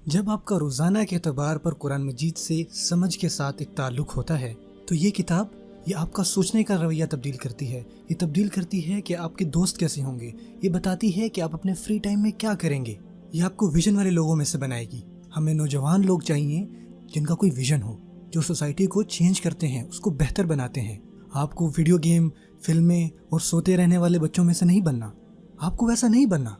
جب آپ کا روزانہ کے اعتبار پر قرآن مجید سے سمجھ کے ساتھ ایک تعلق ہوتا ہے تو یہ کتاب یہ آپ کا سوچنے کا رویہ تبدیل کرتی ہے. یہ تبدیل کرتی ہے کہ آپ کے دوست کیسے ہوں گے. یہ بتاتی ہے کہ آپ اپنے فری ٹائم میں کیا کریں گے. یہ آپ کو ویژن والے لوگوں میں سے بنائے گی. ہمیں نوجوان لوگ چاہیے جن کا کوئی ویژن ہو، جو سوسائٹی کو چینج کرتے ہیں، اس کو بہتر بناتے ہیں. آپ کو ویڈیو گیم، فلمیں اور سوتے رہنے والے بچوں میں سے نہیں بننا. آپ کو ویسا نہیں بننا،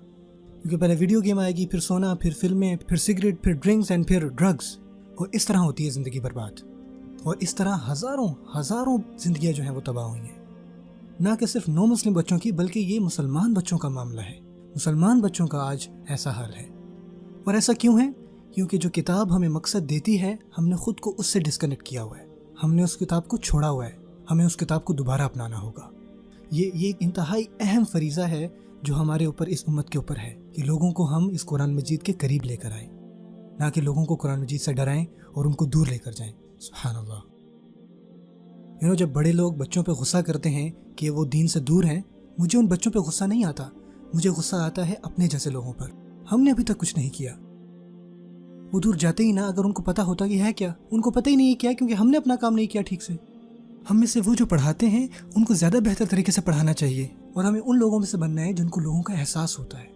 کیونکہ پہلے ویڈیو گیم آئے گی، پھر سونا، پھر فلمیں، پھر سگریٹ، پھر ڈرنکس اینڈ پھر ڈرگس، اور اس طرح ہوتی ہے زندگی برباد. اور اس طرح ہزاروں زندگیاں جو ہیں وہ تباہ ہوئی ہیں. نہ کہ صرف نو مسلم بچوں کی، بلکہ یہ مسلمان بچوں کا معاملہ ہے. مسلمان بچوں کا آج ایسا حال ہے. اور ایسا کیوں ہے؟ کیونکہ جو کتاب ہمیں مقصد دیتی ہے، ہم نے خود کو اس سے ڈسکنیکٹ کیا ہوا ہے. ہم نے اس کتاب کو چھوڑا ہوا ہے. ہمیں اس کتاب کو دوبارہ اپنانا ہوگا. یہ ایک انتہائی اہم فریضہ ہے جو ہمارے اوپر، اس امت کے اوپر ہے، کہ لوگوں کو ہم اس قرآن مجید کے قریب لے کر آئیں، نہ کہ لوگوں کو قرآن مجید سے ڈرائیں اور ان کو دور لے کر جائیں. سبحان اللہ. جب بڑے لوگ بچوں پہ غصہ کرتے ہیں کہ وہ دین سے دور ہیں، مجھے ان بچوں پہ غصہ نہیں آتا. مجھے غصہ آتا ہے اپنے جیسے لوگوں پر. ہم نے ابھی تک کچھ نہیں کیا. وہ دور جاتے ہی نا. اگر ان کو پتا ہوتا کہ ہے کیا، ان کو پتہ ہی نہیں کیا، کیونکہ ہم نے اپنا کام نہیں کیا ٹھیک سے. ہم میں سے وہ جو پڑھاتے ہیں ان کو زیادہ بہتر طریقے سے پڑھانا چاہیے، اور ہمیں ان لوگوں میں سے بننا ہے جن کو لوگوں کا احساس ہوتا ہے.